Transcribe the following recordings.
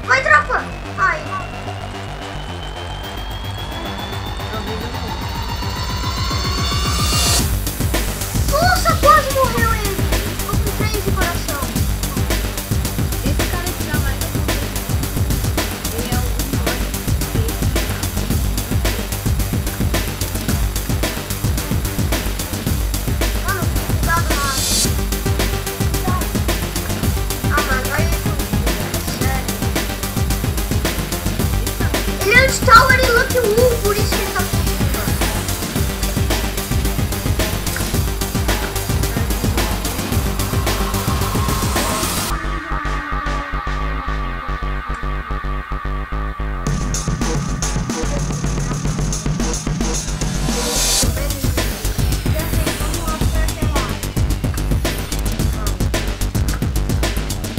Vai, tropa! Ai. Nossa, quase morreu ele. Tô com 3 de coração. Esse cara que dá mais ele é o Mano, cuidado na água. Ah, mano, vai isso. Sério. Ele é um Tower e Lucky Wool, por isso que ele tá fugindo.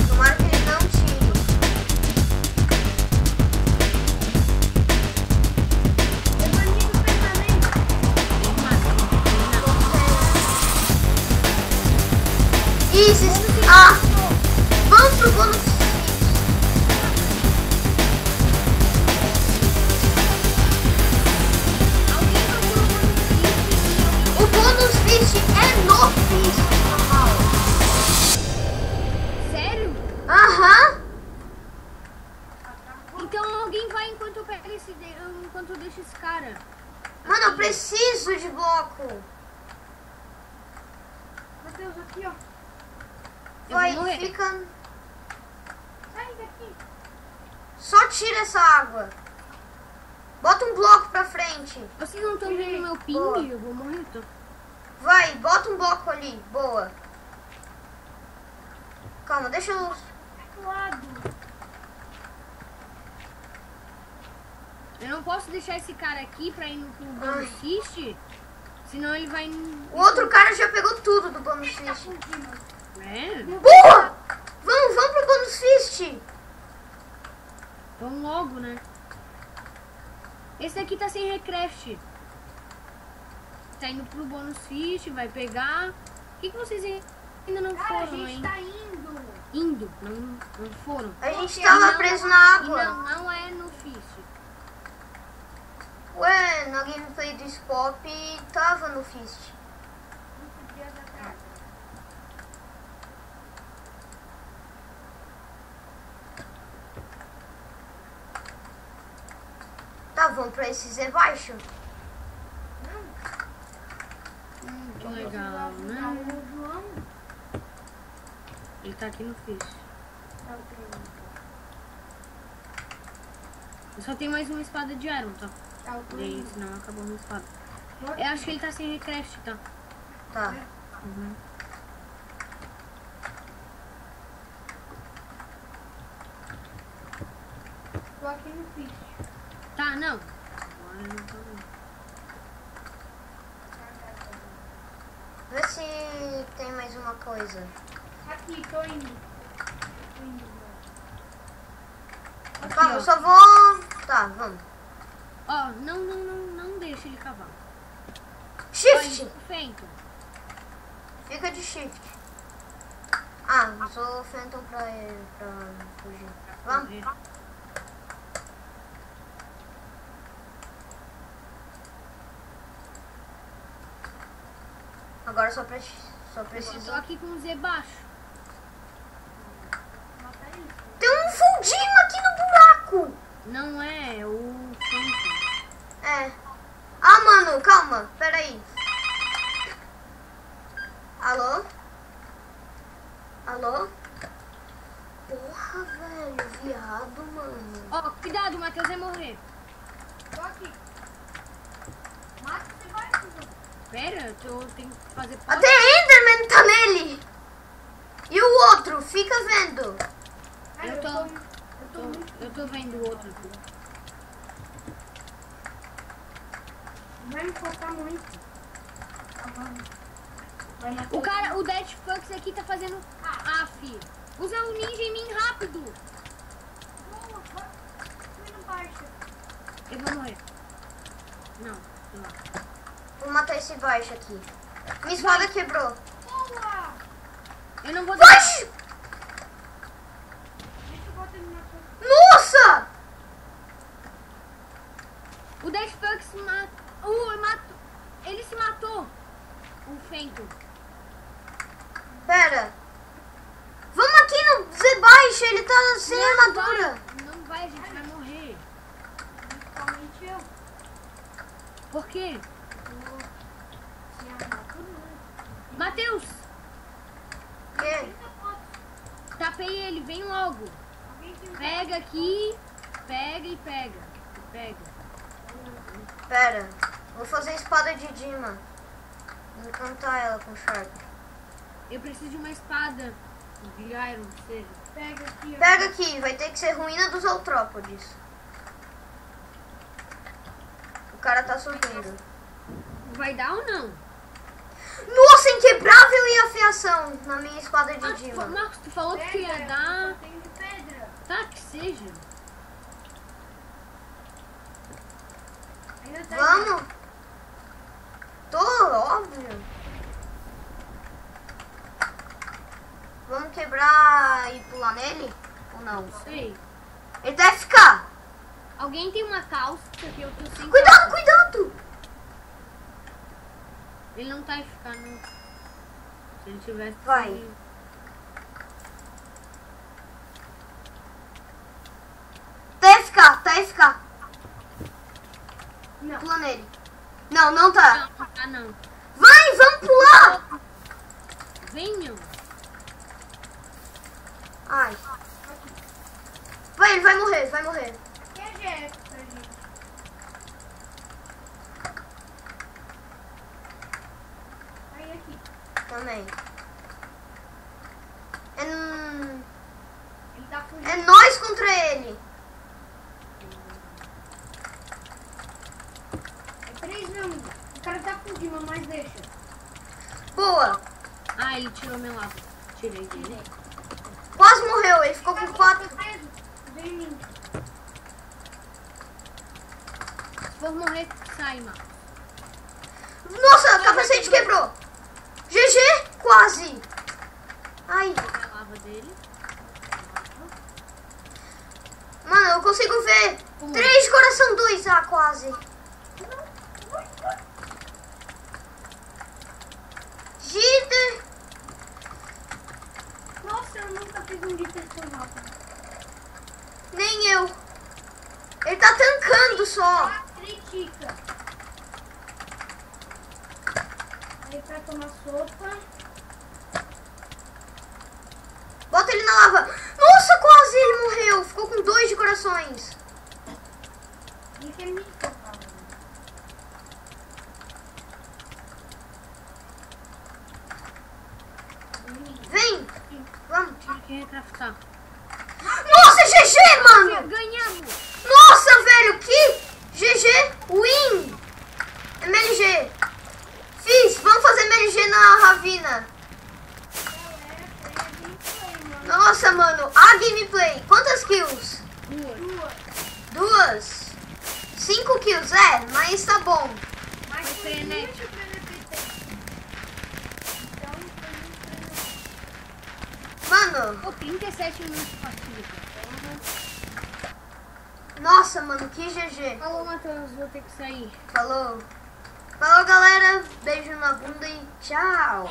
Tomara que ele não tire. Isso. Ah! Vamos pro bônus. O bônus fish é no fish. Sério? Aham. Então alguém vai enquanto eu pego enquanto eu deixo esse cara. Mano, eu preciso de bloco. Matheus, aqui, ó. Eu Vai, vou morrer. fica... Sai daqui. Só tira essa água. Bota um bloco pra frente. Vocês não estão vendo meu ping? Boa. Eu vou morrer, tô. Vai, bota um bloco ali. Boa. Calma, deixa eu... Do lado. Eu não posso deixar esse cara aqui pra ir pro bônus fish, senão ele vai... O outro cara já pegou tudo do bônus fish. É? Boa! Vamos pro bônus fish. Então logo, né? Esse daqui tá sem recraft. Tá indo pro bônus fish, vai pegar. O que vocês ainda não Cara, a foram, gente hein? tá indo. Indo, não foram. A gente E tava não- preso na E água. não é no fish. Ué, na gameplay do Spop tava no fist. 5 dias atrás. Tá, vamos pra esse Zé baixo. Que legal, né? O João. Ele tá aqui no fish. Tá o treino. Eu só tenho mais uma espada de iron, tá? Tá o E treino. aí, senão acabou a minha espada. Eu acho que ele tá sem recraft, tá? Tá. Uhum. Tô aqui no fish. Tá, não. Agora eu não tô vendo. Vê se tem mais uma coisa. Aqui, tô indo. Tô indo, João. Calma, ó. eu só vou... Tá, vamos. Ó, não deixa ele cavar. Shift! Ó, Phantom. Fica de shift. Ah, usou o Phantom pra fugir. Vamos. Agora só Eu preciso... tô aqui com o Z baixo. Mata isso. Tem um fundinho aqui no buraco! Não é o Phantom. É. Ah, mano, calma. Pera aí. Alô? Alô? Porra, velho. Viado, mano. Ó, cuidado, o Matheus vai morrer. Tô aqui. Mata esse barco, João. Pera, eu tenho que fazer pause. Até Enderman tá nele. E o outro? Fica vendo. Cara, Eu tô muito. Eu tô vendo o outro aqui. Vai me cortar muito. Tá bom. Vai matar O cara, o Dead Fux aqui tá fazendo... Ah, fi. Usa o ninja em mim rápido. Boa, vai. Fui no baixo. Eu vou morrer. Não, sei lá. Vou matar esse baixo aqui. Minha espada quebrou. Boa! Eu não vou Vai! Deixa eu botar ele na sua. O Death Fox matou. Ele se matou. O Fento. Pera. Vamos aqui no Zebaixo, ele tá sem armadura. Não vai, a gente vai morrer. Principalmente eu. Por quê? Vou se armar tudo, né? Matheus, Que? tapei ele, vem logo. Alguém tem um Pega aqui, pega e pega. Pega. Pera. Vou fazer espada de Dima. Encantar ela com Sharp. Eu preciso de uma espada. De Iron, que seja. pega aqui, ó. Pega aqui, vai ter que ser ruína dos Eutrópodes. O cara tá subindo. Vai dar ou não? Nossa, inquebrável e afiação na minha espada de Dima. Marcos, tu falou que ia Pedra, dar. eu tenho de pedra. Tá, que seja. Ainda tem. Vamos? Tô, óbvio. Vamos quebrar e pular nele? Ou não? Sei. Ele deve ficar. Alguém tem uma calça que eu tô sem Cuidado, calça. cuidado! Ele não tá ficando. Se ele tivesse. Vai. Tá FK. Não. Pula nele. Não, não tá. Não, tá não. Vai, vamos pular! Venham. Ai. Vai, ele vai morrer, vai morrer. Aqui é jeito pra gente. Aí aqui. Também. Ele tá fugindo. É nós contra ele. É 3 mesmo. O cara tá fugindo, mas deixa. Boa. Ah, ele tirou meu lado. Tirei dele. Quase morreu, ele ficou com 4. Preso. Vem em mim. Se for morrer, sai, mano. Nossa, o capacete quebrou. GG, quase. Ai, A lava dele. mano, eu consigo ver. Como? 3 de coração 2. Ah, quase. Jitter. Nossa, eu nunca fiz um de personal. Nem eu. Ele tá tancando só. Critica. Aí pra tomar sopa. Bota ele na lava. Nossa, quase ele morreu. Ficou com 2 de corações. Isso é muito sopa. Vem. Vamos. Tinha que recraftar. Nossa, GG, mano. Ganhamos! Nossa, velho, que GG win. MLG. Fiz, vamos fazer MLG na Ravina. Nossa, mano, a gameplay. Quantas kills? Duas. 5 kills, mas tá bom. Mas Foi foi frenético. muito frenético. Então, Mano, Pô, 37 minutos de partida. nossa, mano, que GG. Falou, Matheus, vou ter que sair. Falou. Falou, galera. Beijo na bunda e tchau.